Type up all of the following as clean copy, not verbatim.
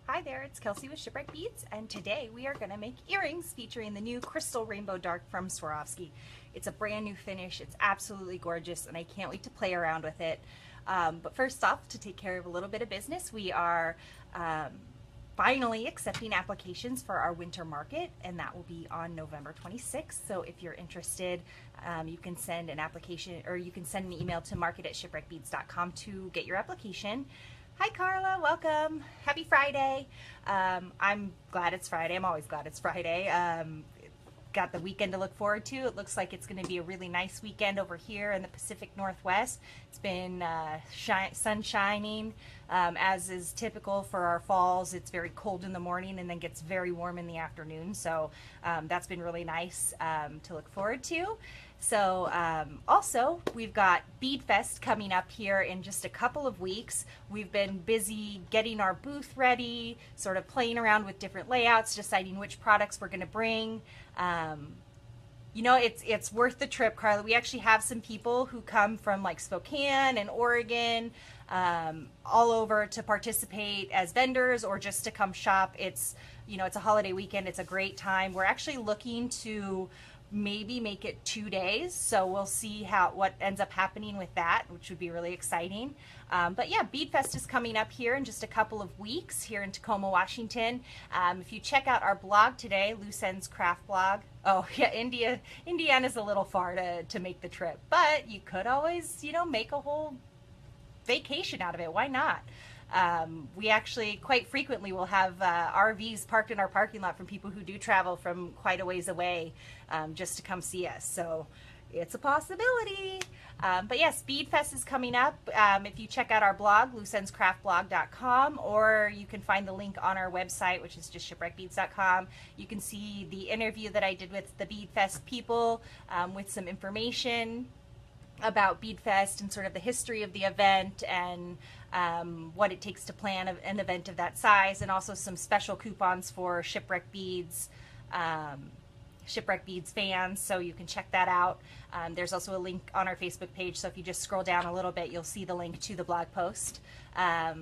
Hi there, it's Kelsey with Shipwreck Beads, and today we are going to make earrings featuring the new Crystal Rainbow Dark from Swarovski. It's a brand new finish, it's absolutely gorgeous, and I can't wait to play around with it. But first off, to take care of a little bit of business, we are finally accepting applications for our winter market, and that will be on November 26th. So if you're interested, you can send an application, or you can send an email to market@shipwreckbeads.com to get your application. Hi Carla, welcome. Happy Friday. I'm glad it's Friday. I'm always glad it's Friday. Got the weekend to look forward to. It looks like it's going to be a really nice weekend over here in the Pacific Northwest. It's been sun shining, as is typical for our falls. It's very cold in the morning and then gets very warm in the afternoon. So that's been really nice to look forward to. So also, we've got Bead Fest coming up here in just a couple of weeks. We've been busy getting our booth ready, sort of playing around with different layouts, deciding which products we're going to bring. You know, it's worth the trip, Carla. We actually have some people who come from like Spokane and Oregon, all over to participate as vendors or just to come shop. It's, you know, it's a holiday weekend. It's a great time. We're actually looking to maybe make it 2 days, so we'll see what ends up happening with that, which would be really exciting. But yeah, Bead Fest is coming up here in just a couple of weeks here in Tacoma, Washington. If you check out our blog today, Loose Ends Craft Blog. Oh yeah, Indiana's a little far to make the trip, but you could always, you know, make a whole vacation out of it. Why not? We actually quite frequently will have RVs parked in our parking lot from people who do travel from quite a ways away just to come see us. So it's a possibility. But yes, Bead Fest is coming up. If you check out our blog, looseenscraftblog.com, or you can find the link on our website, which is just shipwreckbeads.com. You can see the interview that I did with the Bead Fest people with some information about Bead Fest and sort of the history of the event and what it takes to plan an event of that size, and also some special coupons for Shipwreck Beads fans, so you can check that out. There's also a link on our Facebook page, so if you just scroll down a little bit, you'll see the link to the blog post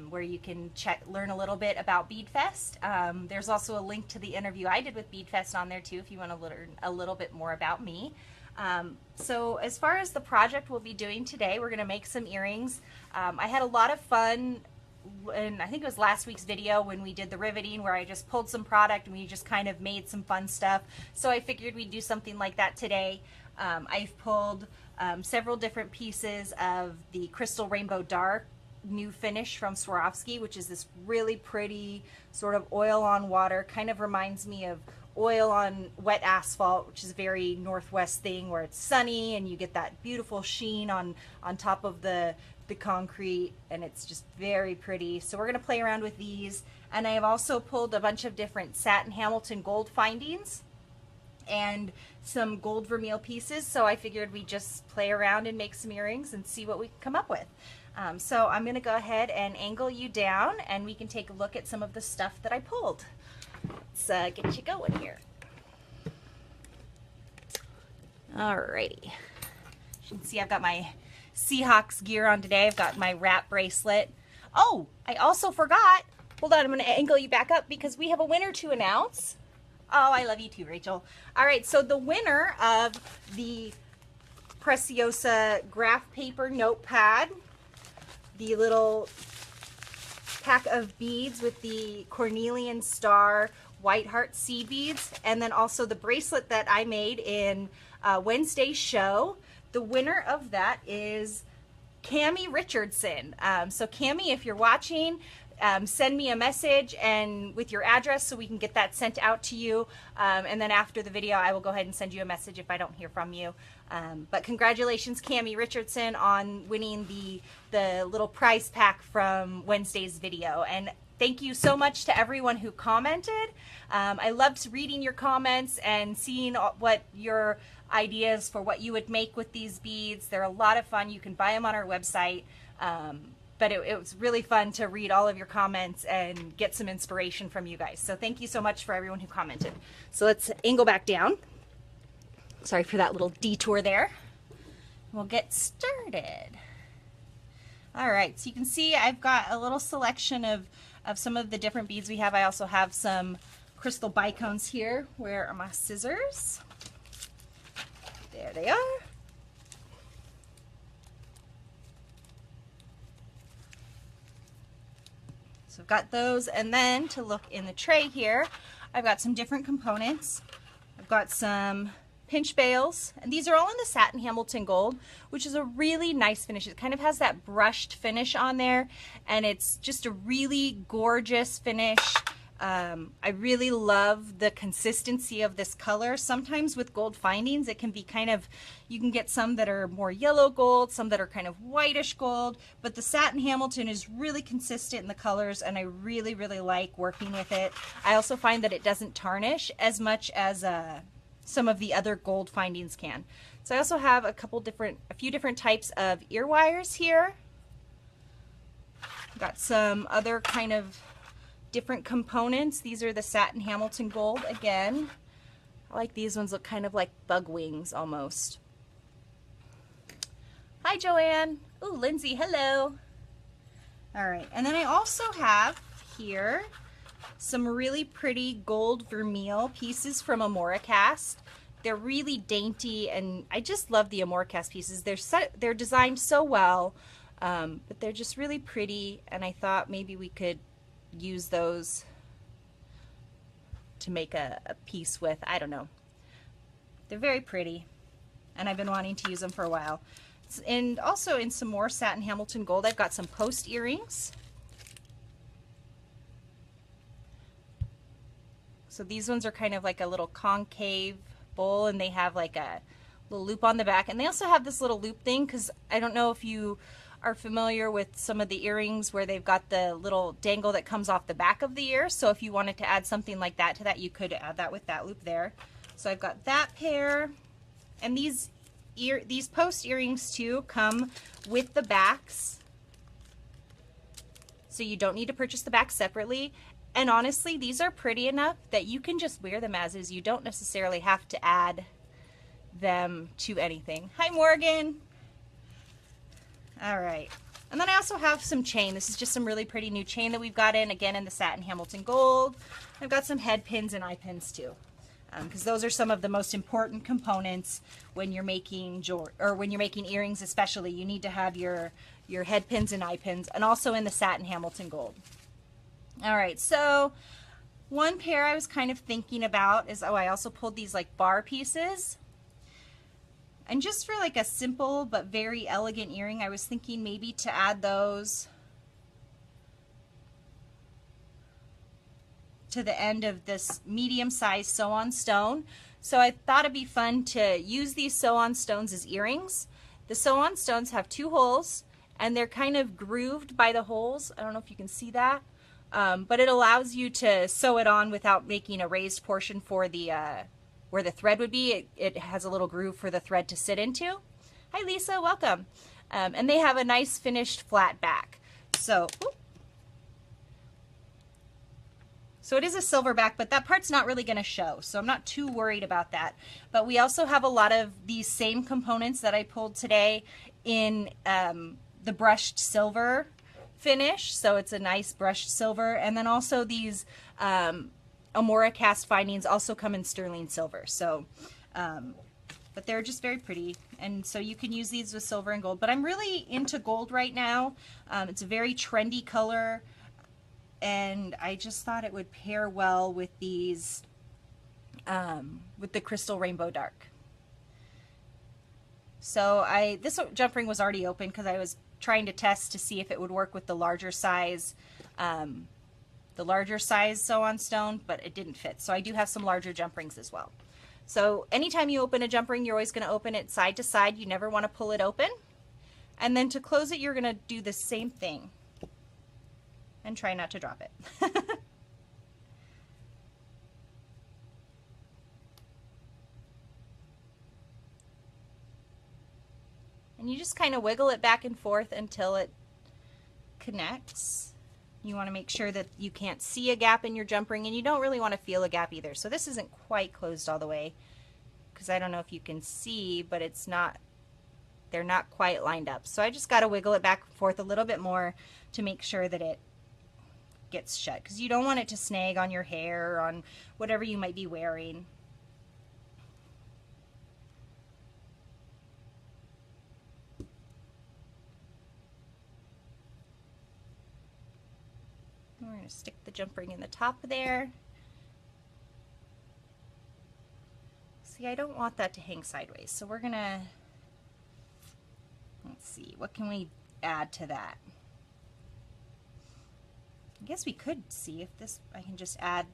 where you can learn a little bit about Bead Fest. There's also a link to the interview I did with Bead Fest on there too, if you want to learn a little bit more about me. So as far as the project we'll be doing today, we're going to make some earrings. I had a lot of fun, and I think it was last week's video when we did the riveting, where I just pulled some product and we just kind of made some fun stuff. So I figured we'd do something like that today. I've pulled several different pieces of the Crystal Rainbow Dark new finish from Swarovski, which is this really pretty sort of oil on water, kind of reminds me of oil on wet asphalt, which is a very Northwest thing where it's sunny and you get that beautiful sheen on top of the concrete, and it's just very pretty. So we're going to play around with these, and I have also pulled a bunch of different satin Hamilton gold findings and some gold vermeil pieces, so I figured we'd just play around and make some earrings and see what we can come up with. So I'm going to go ahead and angle you down and we can take a look at some of the stuff that I pulled. Let's get you going here. Alrighty. You can see I've got my Seahawks gear on today. I've got my wrap bracelet. Oh, I also forgot. Hold on, I'm going to angle you back up because we have a winner to announce. Oh, I love you too, Rachel. All right, so the winner of the Preciosa graph paper notepad, the little pack of beads with the cornelian star white heart seed beads, and then also the bracelet that I made in Wednesday's show. The winner of that is Cammie Richardson. So Cammie, if you're watching, send me a message and with your address so we can get that sent out to you. And then after the video, I will go ahead and send you a message if I don't hear from you. But congratulations, Cammie Richardson, on winning the little prize pack from Wednesday's video. And thank you so much to everyone who commented. I loved reading your comments and seeing what your ideas for what you would make with these beads. They're a lot of fun. You can buy them on our website. But it was really fun to read all of your comments and get some inspiration from you guys. So thank you so much for everyone who commented. So let's angle back down. Sorry for that little detour there. We'll get started. All right, so you can see I've got a little selection of of some of the different beads we have. I also have some crystal bicones here. Where are my scissors? There they are. So I've got those, and then to look in the tray here, I've got some different components. I've got some pinch bails, and these are all in the satin Hamilton gold, which is a really nice finish. It kind of has that brushed finish on there, and it's just a really gorgeous finish. I really love the consistency of this color. Sometimes with gold findings, it can be kind of, you can get some that are more yellow gold, some that are kind of whitish gold, but the satin Hamilton is really consistent in the colors, and I really, really like working with it. I also find that it doesn't tarnish as much as some of the other gold findings can. So I also have a few different types of ear wires here. Got some other kind of different components. These are the satin Hamilton gold again. I like these ones, look kind of like bug wings almost. Hi Joanne. Ooh, Lindsay, hello. All right, and then I also have here some really pretty gold vermeil pieces from Amoricast. They're really dainty, and I just love the Amoricast pieces. They're designed so well, but they're just really pretty, and I thought maybe we could use those to make a piece with. I don't know. They're very pretty, and I've been wanting to use them for a while. And also in some more satin Hamilton gold, I've got some post earrings. So these ones are kind of like a little concave bowl, and they have like a little loop on the back, and they also have this little loop thing, because I don't know if you are familiar with some of the earrings where they've got the little dangle that comes off the back of the ear. So if you wanted to add something like that to that, you could add that with that loop there. So I've got that pair, and these post earrings too come with the backs, so you don't need to purchase the back separately. And honestly, these are pretty enough that you can just wear them as is. You don't necessarily have to add them to anything. Hi Morgan. All right, and then I also have some chain. This is just some really pretty new chain that we've got in, again, in the satin Hamilton gold. I've got some head pins and eye pins too, because those are some of the most important components when you're making earrings, especially. You need to have your head pins and eye pins, and also in the satin Hamilton gold. All right, so one pair I was kind of thinking about is, I also pulled these like bar pieces. And just for like a simple but very elegant earring, I was thinking maybe to add those to the end of this medium-sized sew-on stone. So I thought it'd be fun to use these sew-on stones as earrings. The sew-on stones have 2 holes, and they're kind of grooved by the holes. I don't know if you can see that, but it allows you to sew it on without making a raised portion for the where the thread would be. It has a little groove for the thread to sit into. Hi Lisa, welcome. And they have a nice finished flat back. So it is a silver back, but that part's not really gonna show, so I'm not too worried about that. But we also have a lot of these same components that I pulled today in the brushed silver finish. So it's a nice brushed silver, and then also these Amoricast findings also come in sterling silver. So, but they're just very pretty, and so you can use these with silver and gold. But I'm really into gold right now. It's a very trendy color, and I just thought it would pair well with these, with the Crystal Rainbow Dark. So this jump ring was already open because I was trying to test to see if it would work with the larger size sew-on stone, but it didn't fit. So I do have some larger jump rings as well. So anytime you open a jump ring, you're always going to open it side to side. You never want to pull it open. And then to close it, you're going to do the same thing. And try not to drop it. And you just kind of wiggle it back and forth until it connects. You want to make sure that you can't see a gap in your jump ring, and you don't really want to feel a gap either. So this isn't quite closed all the way, because I don't know if you can see, but it's not, they're not quite lined up. So I just got to wiggle it back and forth a little bit more to make sure that it gets shut, because you don't want it to snag on your hair or on whatever you might be wearing. We're going to stick the jump ring in the top there. See, I don't want that to hang sideways, so we're going to, let's see, what can we add to that? I guess we could see if this, I can just add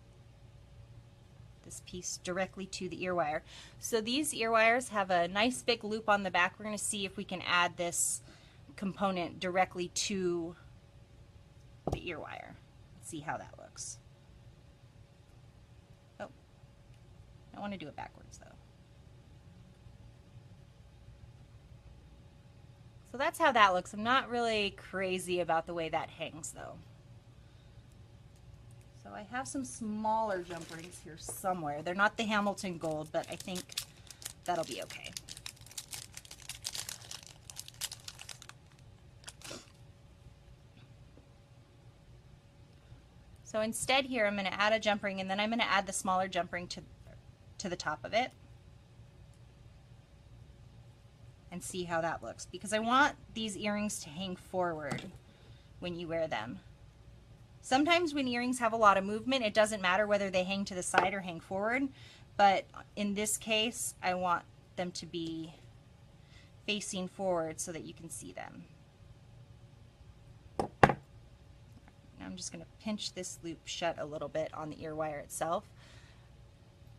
this piece directly to the ear wire. So these ear wires have a nice big loop on the back. We're going to see if we can add this component directly to the ear wire. Let's see how that looks. Oh, I want to do it backwards though. So that's how that looks. I'm not really crazy about the way that hangs though. So I have some smaller jump rings here somewhere. They're not the Hamilton Gold, but I think that'll be okay. So instead here, I'm going to add a jump ring, and then I'm going to add the smaller jump ring to the top of it. And see how that looks, because I want these earrings to hang forward when you wear them. Sometimes when earrings have a lot of movement, it doesn't matter whether they hang to the side or hang forward, but in this case, I want them to be facing forward so that you can see them. Now I'm just going to pinch this loop shut a little bit on the ear wire itself,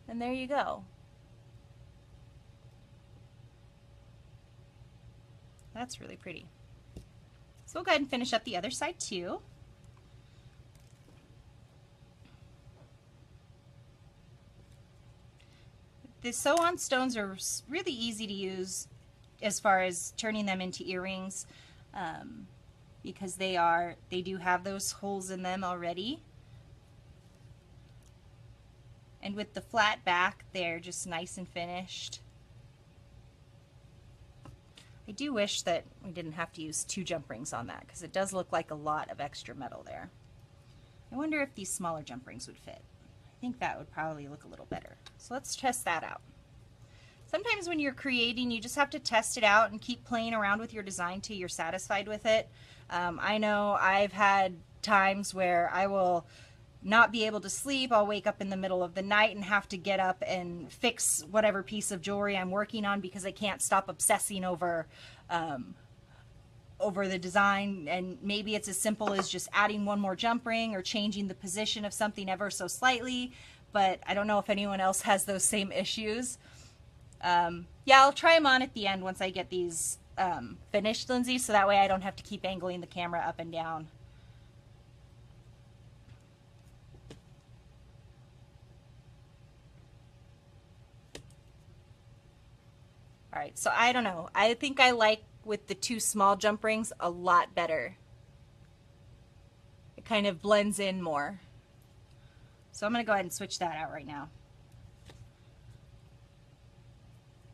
and there you go. That's really pretty. So we'll go ahead and finish up the other side too. The sew-on stones are really easy to use as far as turning them into earrings, because they do have those holes in them already. And with the flat back, they're just nice and finished. I do wish that we didn't have to use 2 jump rings on that, because it does look like a lot of extra metal there. I wonder if these smaller jump rings would fit. I think that would probably look a little better. So let's test that out. Sometimes when you're creating, you just have to test it out and keep playing around with your design till you're satisfied with it. I know I've had times where I will not be able to sleep. I'll wake up in the middle of the night and have to get up and fix whatever piece of jewelry I'm working on because I can't stop obsessing over the design. And maybe it's as simple as just adding one more jump ring or changing the position of something ever so slightly, but I don't know if anyone else has those same issues. Yeah, I'll try them on at the end once I get these finished, Lindsay, so that way I don't have to keep angling the camera up and down. All right, so I don't know. I think I like with the 2 small jump rings a lot better. It kind of blends in more. So I'm going to go ahead and switch that out right now.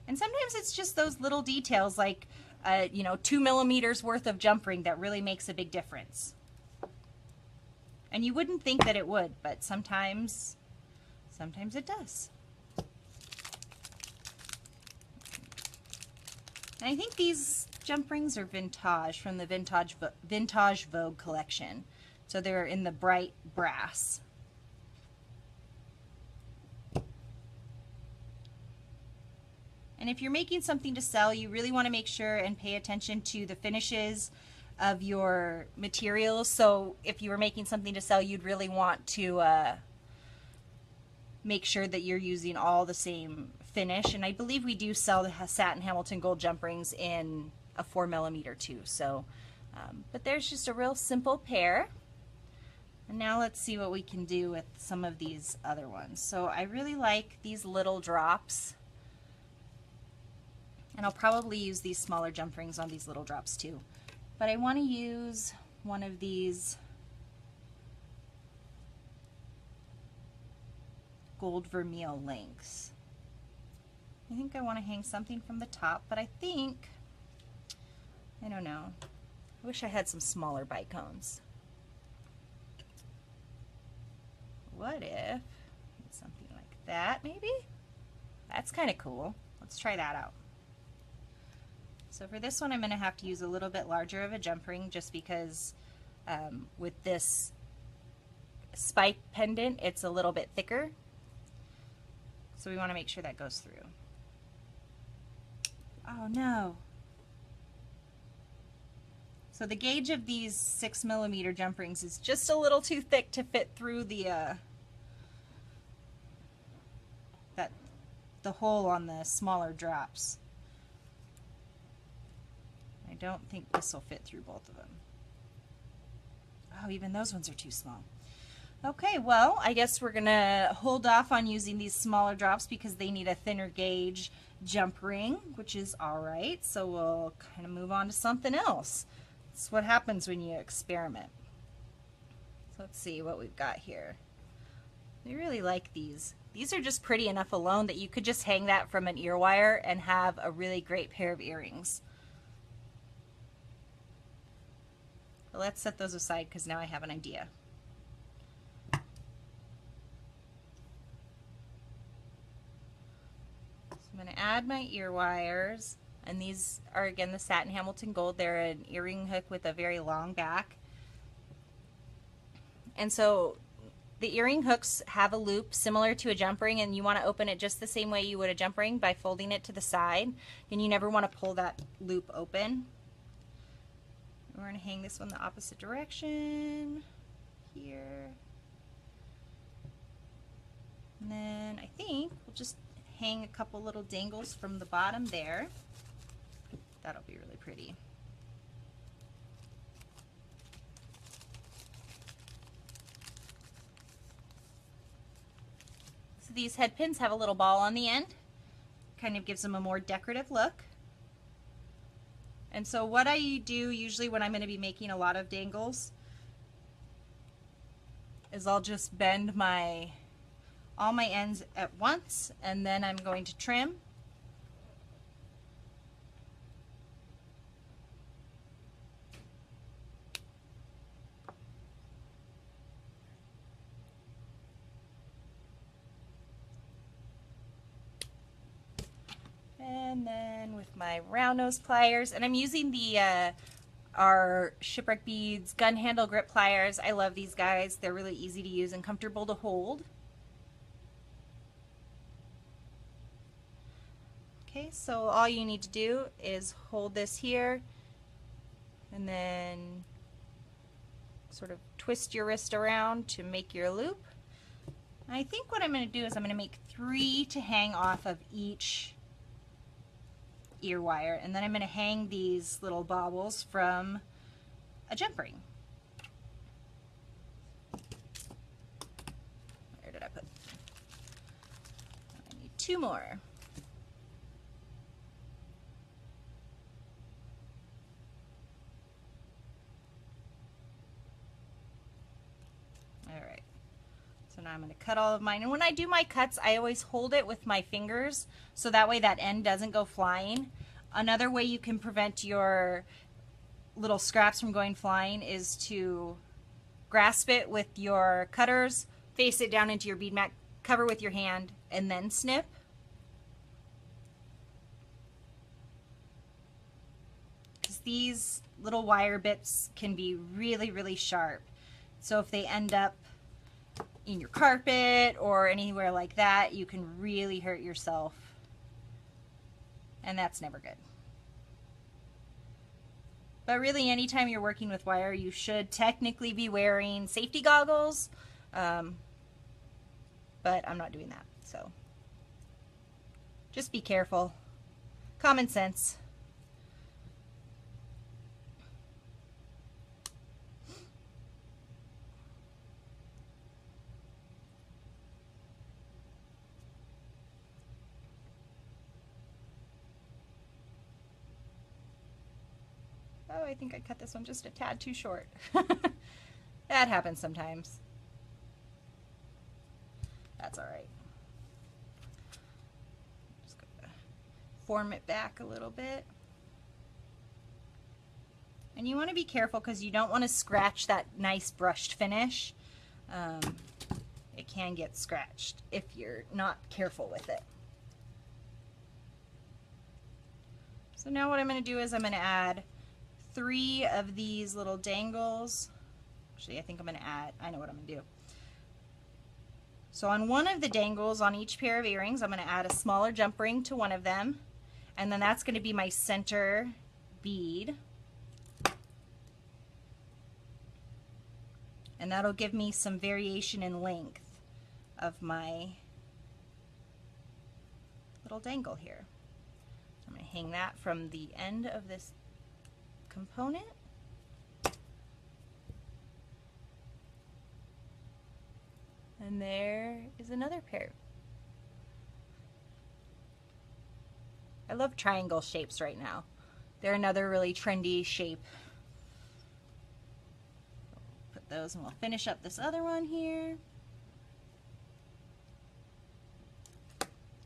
And sometimes it's just those little details like, you know, 2 millimeters worth of jump ring that really makes a big difference. And you wouldn't think that it would, but sometimes it does. And I think these jump rings are vintage, from the Vintage Vogue collection. So they're in the bright brass. And if you're making something to sell, you really want to make sure and pay attention to the finishes of your materials. So if you were making something to sell, you'd really want to make sure that you're using all the same finish. And I believe we do sell the satin Hamilton Gold jump rings in a 4mm too. So, but there's just a real simple pair. And now let's see what we can do with some of these other ones. So I really like these little drops. And I'll probably use these smaller jump rings on these little drops too. But I want to use one of these gold vermeil links. I think I want to hang something from the top, but I think, I don't know. I wish I had some smaller bicones. what if something like that maybe? That's kind of cool. Let's try that out. So for this one, I'm going to have to use a little bit larger of a jump ring just because with this spike pendant, it's a little bit thicker. So we want to make sure that goes through. Oh no. So the gauge of these 6mm jump rings is just a little too thick to fit through the hole on the smaller drops. I don't think this will fit through both of them. Oh, even those ones are too small. Okay, well, I guess we're gonna hold off on using these smaller drops because they need a thinner gauge jump ring, which is all right. So we'll kind of move on to something else. That's what happens when you experiment. So let's see what we've got here. I really like these. These are just pretty enough alone that you could just hang that from an ear wire and have a really great pair of earrings. But let's set those aside because now I have an idea. So I'm going to add my ear wires, and these are again the satin Hamilton gold. They're an earring hook with a very long back. And so the earring hooks have a loop similar to a jump ring, and you want to open it just the same way you would a jump ring by folding it to the side, and you never want to pull that loop open. We're going to hang this one the opposite direction here, and then I think we'll just hang a couple little dangles from the bottom there. That'll be really pretty. These head pins have a little ball on the end. Kind of gives them a more decorative look. And so what I do usually when I'm going to be making a lot of dangles is I'll just bend all my ends at once, and then I'm going to trim. And then with my round nose pliers, and I'm using the our Shipwreck Beads gun handle grip pliers. I love these guys. They're really easy to use and comfortable to hold. Okay, so all you need to do is hold this here and then sort of twist your wrist around to make your loop. I think what I'm going to do is I'm going to make 3 to hang off of each ear wire, and then I'm going to hang these little baubles from a jump ring. Where did I put? I need 2 more. All right. So now I'm going to cut all of mine, and when I do my cuts, I always hold it with my fingers so that way that end doesn't go flying. Another way you can prevent your little scraps from going flying is to grasp it with your cutters, face it down into your bead mat, cover with your hand, and then snip. Because these little wire bits can be really, really sharp. So if they end up in your carpet or anywhere like that, you can really hurt yourself, and that's never good. But really, anytime you're working with wire, you should technically be wearing safety goggles, but I'm not doing that, so just be careful. Common sense. Oh, I think I cut this one just a tad too short. That happens sometimes. That's all right. Just gonna form it back a little bit. And you want to be careful because you don't want to scratch that nice brushed finish. It can get scratched if you're not careful with it. So now what I'm going to do is I'm going to add 3 of these little dangles. Actually, I think I'm going to add, I know what I'm going to do. So on one of the dangles on each pair of earrings, I'm going to add a smaller jump ring to one of them, and then that's going to be my center bead. And that'll give me some variation in length of my little dangle here. I'm going to hang that from the end of this component. And there is another pair. I love triangle shapes right now. They're another really trendy shape. Put those and we'll finish up this other one here.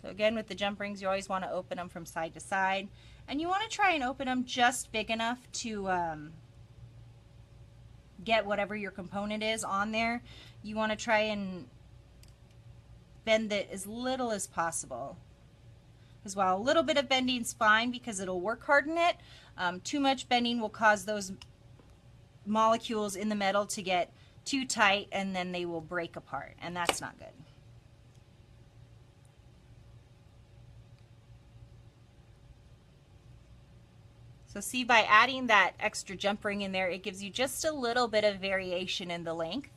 So again, with the jump rings, you always want to open them from side to side. And you want to try and open them just big enough to get whatever your component is on there. You want to try and bend it as little as possible. As well, a little bit of bending is fine because it'll work harden it. Too much bending will cause those molecules in the metal to get too tight and then they will break apart, and that's not good. So see, by adding that extra jump ring in there, it gives you just a little bit of variation in the length.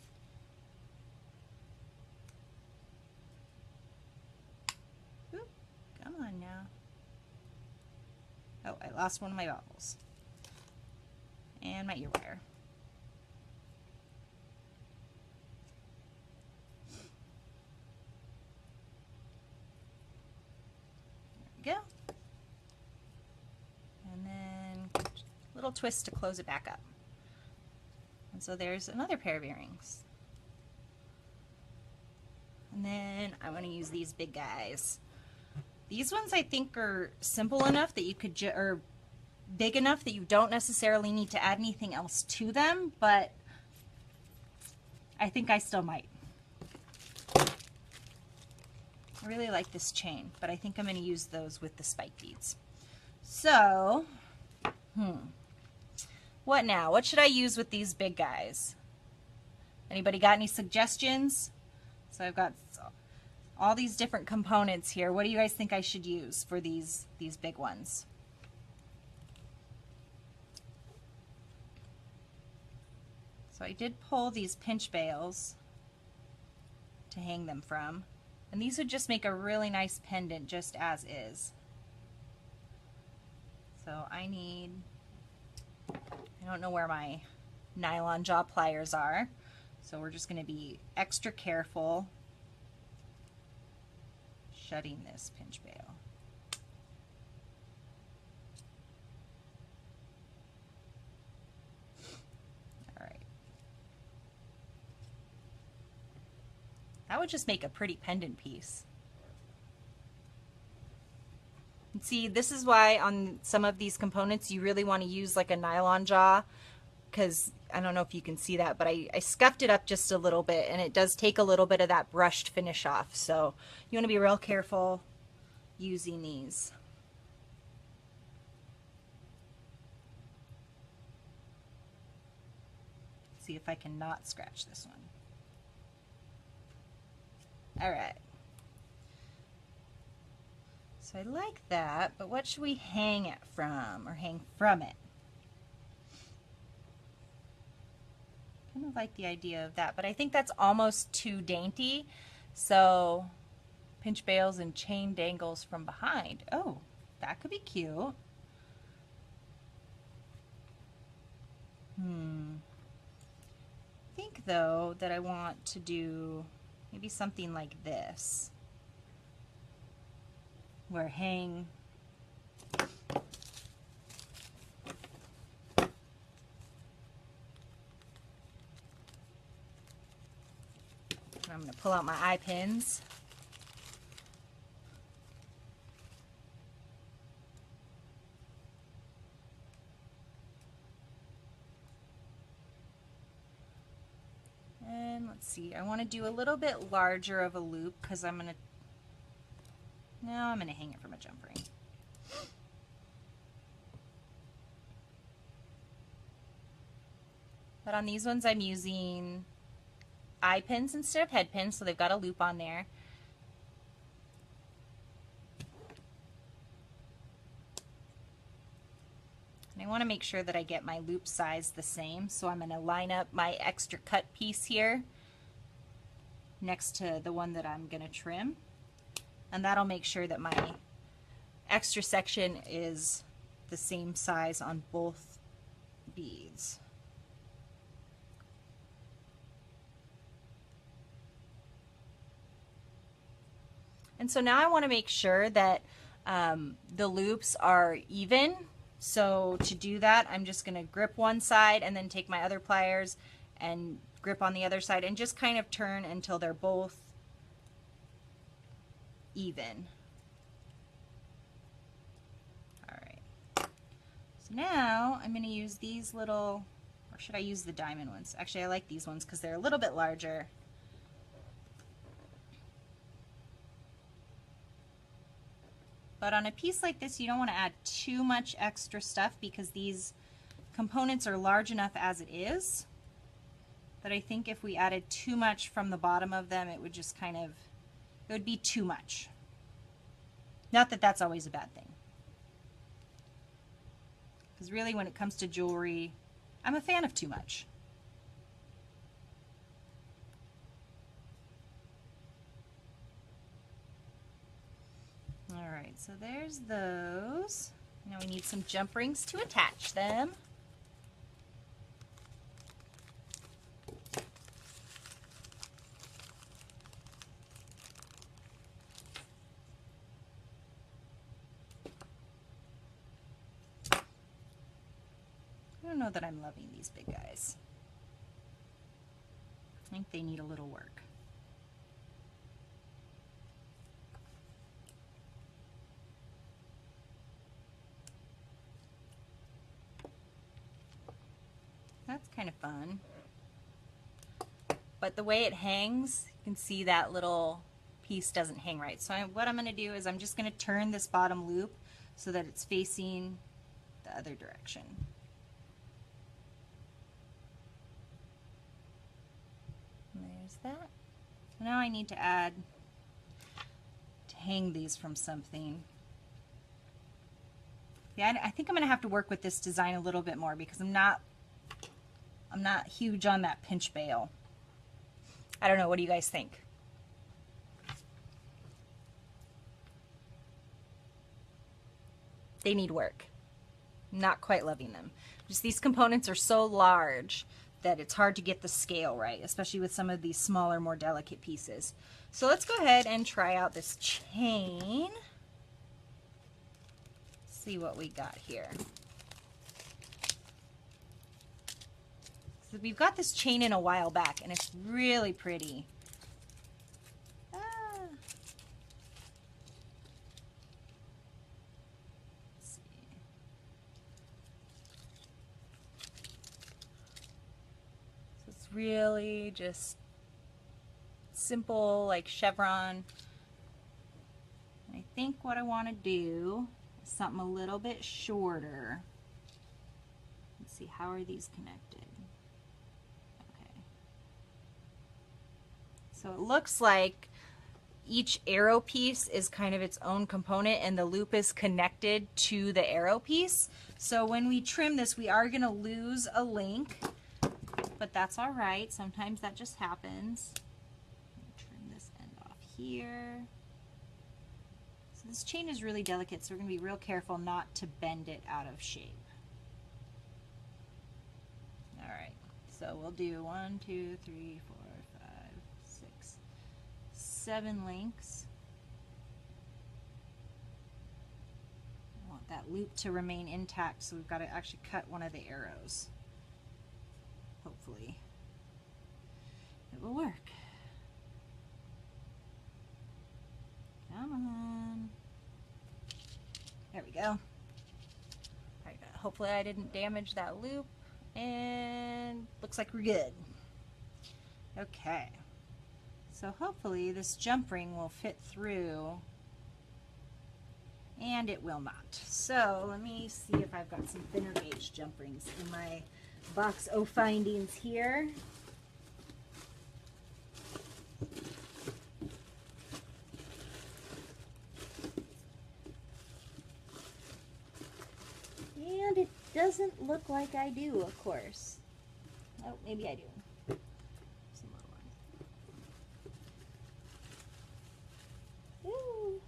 Oop, come on now. Oh, I lost one of my bobbles. And my ear wire. There we go. And then a little twist to close it back up. And so there's another pair of earrings. And then I want to use these big guys. These ones I think are simple enough that you could, or big enough that you don't necessarily need to add anything else to them, but I think I still might. I really like this chain, but I think I'm going to use those with the spike beads. So, what now? What should I use with these big guys? Anybody got any suggestions? So I've got all these different components here. What do you guys think I should use for these big ones? So I did pull these pinch bails to hang them from, and these would just make a really nice pendant just as is. So I don't know where my nylon jaw pliers are, so we're just going to be extra careful shutting this pinch bail. All right. That would just make a pretty pendant piece. And see, this is why on some of these components you really want to use like a nylon jaw, because I don't know if you can see that, but I scuffed it up just a little bit, and it does take a little bit of that brushed finish off. So you want to be real careful using these. See if I can not scratch this one. All right. So I like that, but what should we hang it from, or hang from it? Kind of like the idea of that, but I think that's almost too dainty. So pinch bails and chain dangles from behind. Oh, that could be cute. I think though that I want to do maybe something like this, where hang I'm going to pull out my eye pins. And let's Let's see, I want to do a little bit larger of a loop because I'm going to, no, I'm going to hang it from a jump ring. But on these ones I'm using eye pins instead of head pins, so they've got a loop on there. And I want to make sure that I get my loop size the same, so I'm going to line up my extra cut piece here next to the one that I'm going to trim. And that'll make sure that my extra section is the same size on both beads. And so now I want to make sure that the loops are even. So to do that, I'm just going to grip one side and then take my other pliers and grip on the other side and just kind of turn until they're both even. All right. So now I'm going to use these little, or should I use the diamond ones? Actually, I like these ones because they're a little bit larger. But on a piece like this, you don't want to add too much extra stuff because these components are large enough as it is. But I think if we added too much from the bottom of them, it would just kind of, it would be too much. Not that that's always a bad thing. Because really when it comes to jewelry, I'm a fan of too much. Alright, so there's those. Now we need some jump rings to attach them. I don't know that I'm loving these big guys. I think they need a little work. That's kind of fun. But the way it hangs, you can see that little piece doesn't hang right. So what I'm going to do is I'm just going to turn this bottom loop so that it's facing the other direction. And there's that. So now I need to hang these from something. Yeah, I think I'm going to have to work with this design a little bit more because I'm not huge on that pinch bail. I don't know, what do you guys think? They need work. Not quite loving them. Just these components are so large that it's hard to get the scale right, especially with some of these smaller, more delicate pieces. So let's go ahead and try out this chain. See what we got here. So we've got this chain in a while back and it's really pretty. Let's see. So it's really just simple, like chevron. And I think what I want to do is something a little bit shorter. Let's see, how are these connected? So it looks like each arrow piece is kind of its own component and the loop is connected to the arrow piece. So when we trim this, we are going to lose a link, but that's all right. Sometimes that just happens. Trim this end off here. So this chain is really delicate, so we're going to be real careful not to bend it out of shape. All right, so we'll do 1, 2, 3, 4, 7 links. I want that loop to remain intact, so we've got to actually cut one of the arrows. Hopefully it will work. Come on. There we go. All right, hopefully I didn't damage that loop, and looks like we're good. Okay, so hopefully this jump ring will fit through, and it will not. So let me see if I've got some thinner gauge jump rings in my box o' findings here. And it doesn't look like I do, of course. Oh, maybe I do. Some more ones. Ooh.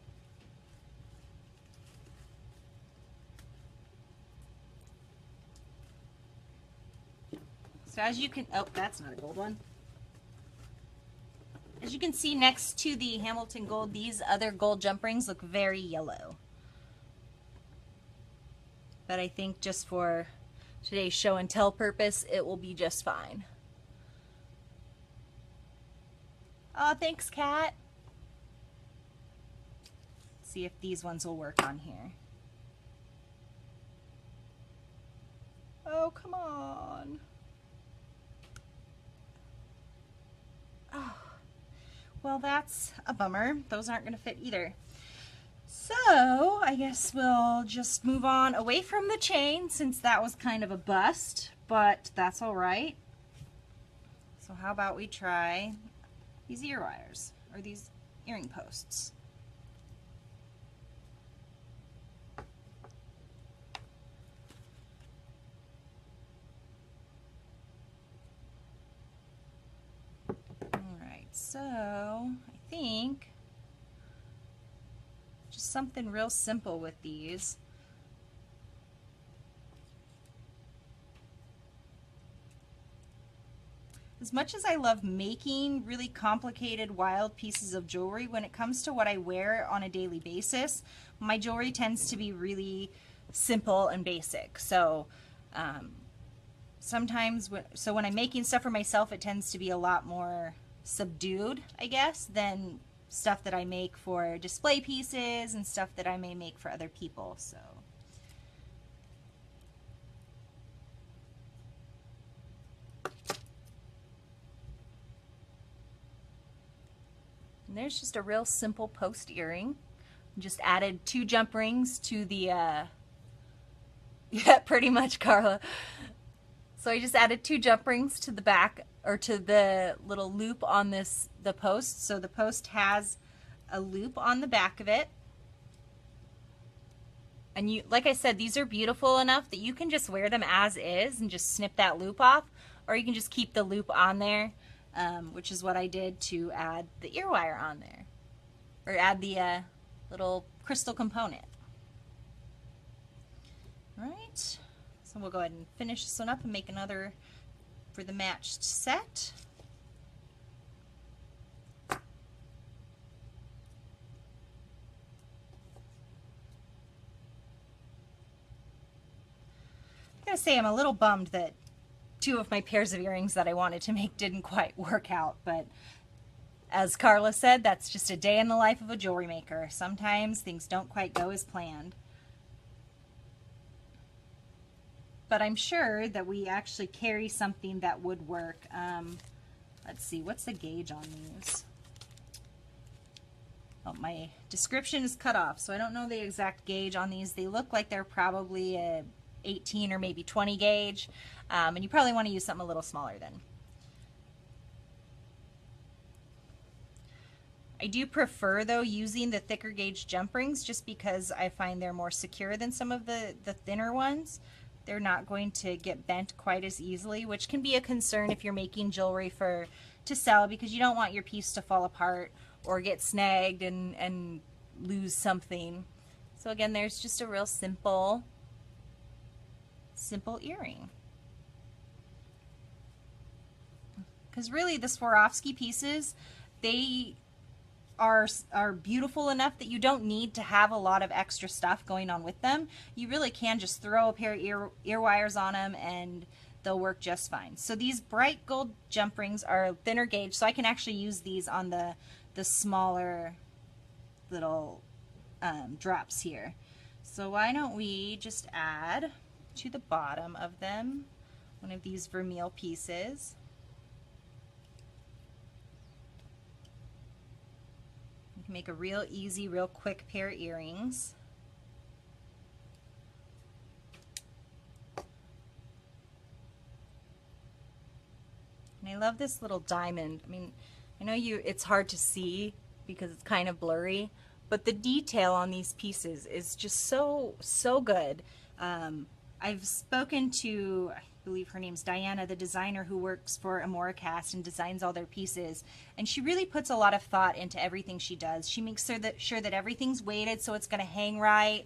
So as you can, oh, that's not a gold one. As you can see next to the Hamilton gold, these other gold jump rings look very yellow. But I think just for today's show and tell purpose, it will be just fine. Oh, thanks, Kat. Let's see if these ones will work on here. Oh, come on. Oh, well, that's a bummer. Those aren't going to fit either. So I guess we'll just move on away from the chain since that was kind of a bust, but that's all right. So how about we try these ear wires or these earring posts? All right, so I think just something real simple with these. As much as I love making really complicated, wild pieces of jewelry, when it comes to what I wear on a daily basis, my jewelry tends to be really simple and basic. So sometimes, when I'm making stuff for myself, it tends to be a lot more subdued, I guess, than stuff that I make for display pieces and stuff that I may make for other people. So and there's just a real simple post earring. Just added 2 jump rings to the yeah, pretty much, Carla. So I just added 2 jump rings to the back, or to the little loop on the post. So the post has a loop on the back of it. And you, like I said, these are beautiful enough that you can just wear them as is and just snip that loop off, or you can just keep the loop on there, which is what I did to add the ear wire on there, or add the little crystal component. All right, so we'll go ahead and finish this one up and make another for the matched set. I gotta say, I'm a little bummed that 2 of my pairs of earrings that I wanted to make didn't quite work out, but as Carla said, that's just a day in the life of a jewelry maker. Sometimes things don't quite go as planned. But I'm sure that we actually carry something that would work. Let's see, what's the gauge on these? Oh, my description is cut off, so I don't know the exact gauge on these. They look like they're probably a 18 or maybe 20 gauge, and you probably want to use something a little smaller then. I do prefer, though, using the thicker gauge jump rings just because I find they're more secure than some of the thinner ones. They're not going to get bent quite as easily, which can be a concern if you're making jewelry to sell, because you don't want your piece to fall apart or get snagged and lose something. So again, there's just a real simple earring. Because really the Swarovski pieces, they are beautiful enough that you don't need to have a lot of extra stuff going on with them. You really can just throw a pair of ear wires on them and they'll work just fine. So these bright gold jump rings are thinner gauge, so I can actually use these on the smaller little drops here. So why don't we just add to the bottom of them one of these vermeil pieces. You can make a real easy, real quick pair of earrings. And I love this little diamond. I mean, I know it's hard to see because it's kind of blurry, but the detail on these pieces is just so good. I've spoken to, I believe her name's Diana, the designer who works for Amoricast and designs all their pieces, and she really puts a lot of thought into everything she does. She makes sure that everything's weighted so it's going to hang right.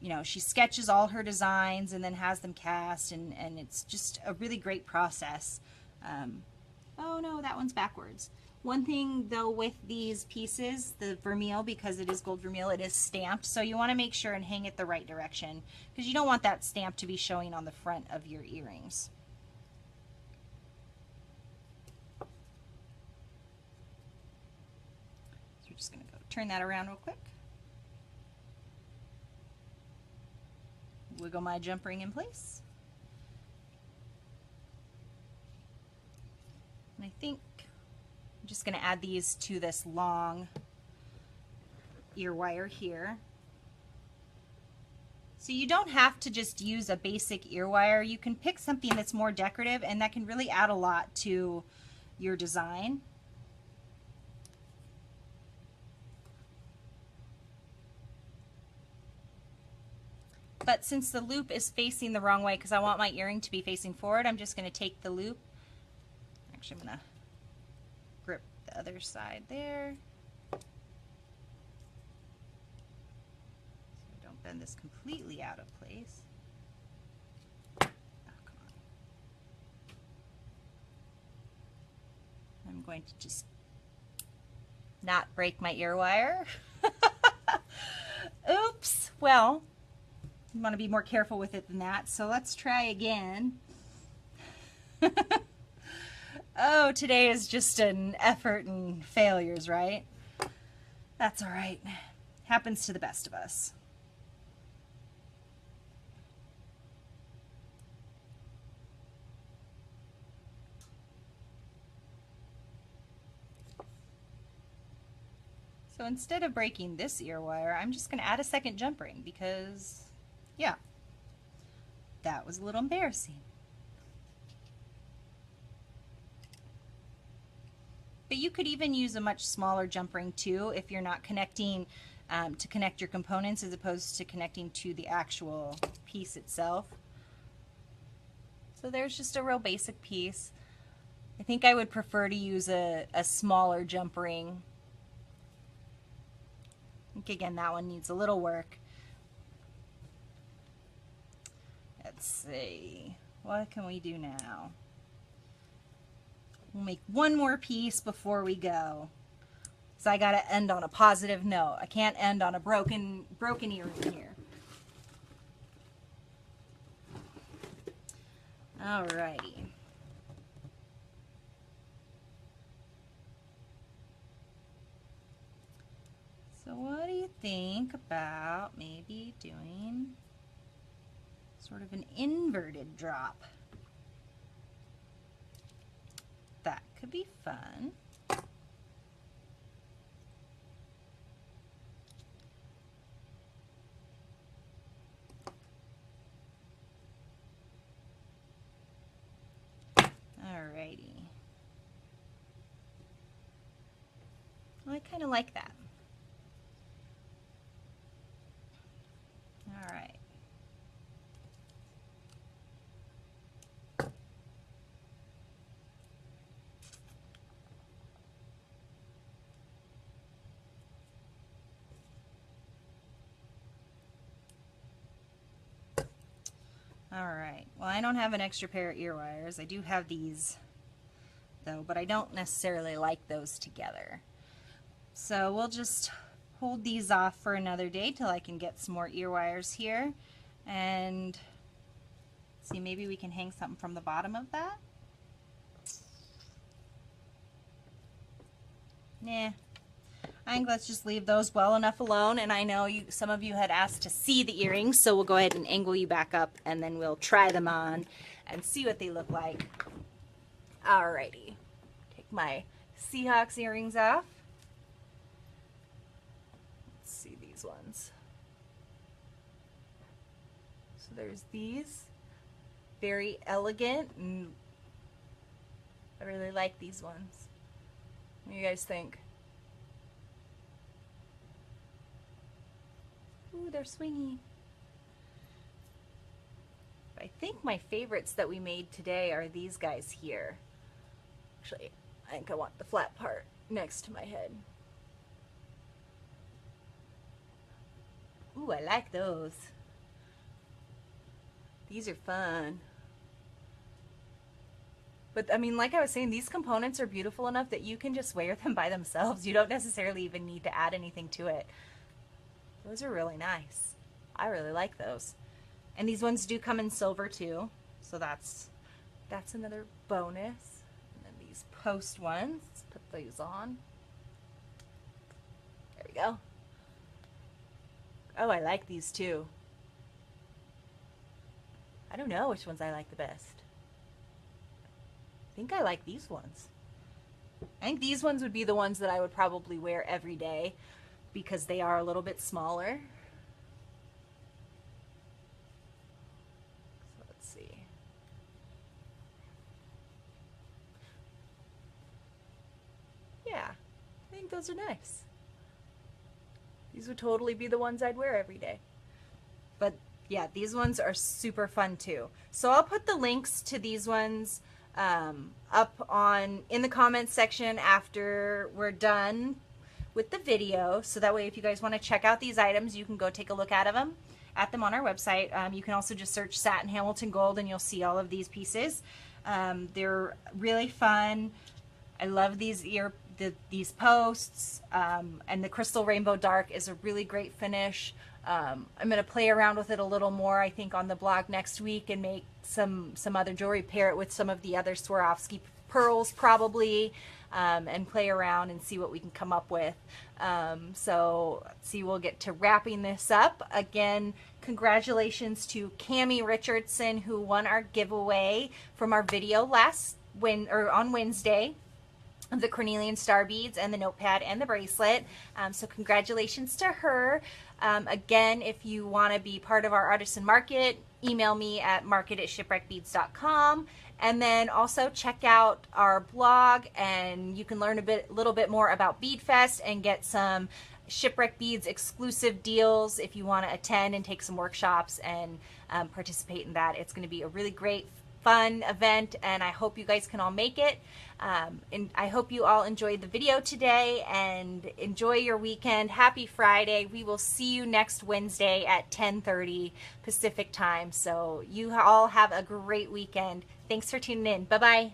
You know, she sketches all her designs and then has them cast, and it's just a really great process. Oh no, that one's backwards. One thing though with these pieces, the vermeil, because it is gold vermeil, it is stamped, so you want to make sure and hang it the right direction because you don't want that stamp to be showing on the front of your earrings. So we're just going to go turn that around real quick. Wiggle my jump ring in place. And I think I'm just going to add these to this long ear wire here. So you don't have to just use a basic ear wire. You can pick something that's more decorative, and that can really add a lot to your design. But since the loop is facing the wrong way, because I want my earring to be facing forward, I'm just going to take the loop. Actually, I'm going to grip the other side there. So I don't bend this completely out of place. Oh, come on. I'm going to just not break my ear wire. Oops. Well, you want to be more careful with it than that, so let's try again. Oh, today is just an effort and failures, right? That's all right. Happens to the best of us. So instead of breaking this ear wire, I'm just going to add a second jump ring because, yeah, that was a little embarrassing. But you could even use a much smaller jump ring too if you're not connecting to connect your components as opposed to connecting to the actual piece itself. So there's just a real basic piece. I think I would prefer to use a smaller jump ring. I think again that one needs a little work. Let's see, what can we do now? We'll make one more piece before we go. So I gotta end on a positive note. I can't end on a broken earring here. Alrighty. So what do you think about maybe doing sort of an inverted drop? That could be fun. Alrighty. Well, I kind of like that. All right. Alright, well I don't have an extra pair of ear wires. I do have these though, but I don't necessarily like those together. So we'll just hold these off for another day till I can get some more ear wires here. And see, maybe we can hang something from the bottom of that. Nah. I think let's just leave those well enough alone, and I know some of you had asked to see the earrings, so we'll go ahead and angle you back up and then we'll try them on and see what they look like. Alrighty, take my Seahawks earrings off. these ones. So there's these, very elegant, and I really like these ones. What do you guys think? Ooh, they're swingy. I think my favorites that we made today are these guys here. Actually, I think I want the flat part next to my head. Ooh, I like those. These are fun. But I mean, like I was saying, these components are beautiful enough that you can just wear them by themselves. You don't necessarily even need to add anything to it. Those are really nice. I really like those. And these ones do come in silver too, so that's another bonus. And then these post ones, let's put these on. There we go. Oh, I like these too. I don't know which ones I like the best. I think I like these ones. I think these ones would be the ones that I would probably wear every day because they are a little bit smaller. So let's see. Yeah, I think those are nice. These would totally be the ones I'd wear every day. But yeah, these ones are super fun too. So I'll put the links to these ones up in the comments section after we're done with the video. So that way, if you guys want to check out these items, you can go take a look at them on our website. You can also just search Satin Hamilton Gold and you'll see all of these pieces. They're really fun. I love these these posts, and the Crystal Rainbow Dark is a really great finish. I'm going to play around with it a little more, I think, on the blog next week and make some other jewelry, pair it with some of the other Swarovski pearls probably, and play around and see what we can come up with. So let's see, we'll get to wrapping this up. Again, congratulations to Cammie Richardson, who won our giveaway from our video on Wednesday, of the cornelian star beads and the notepad and the bracelet. So congratulations to her. Again, if you want to be part of our artisan market, email me at market@shipwreckbeads.com, and then also check out our blog and you can learn a little bit more about Bead Fest and get some Shipwreck Beads exclusive deals if you want to attend and take some workshops and participate in that. It's going to be a really great fun event, and I hope you guys can all make it. And I hope you all enjoyed the video today and enjoy your weekend. Happy Friday. We will see you next Wednesday at 10:30 Pacific time. So you all have a great weekend. Thanks for tuning in. Bye-bye.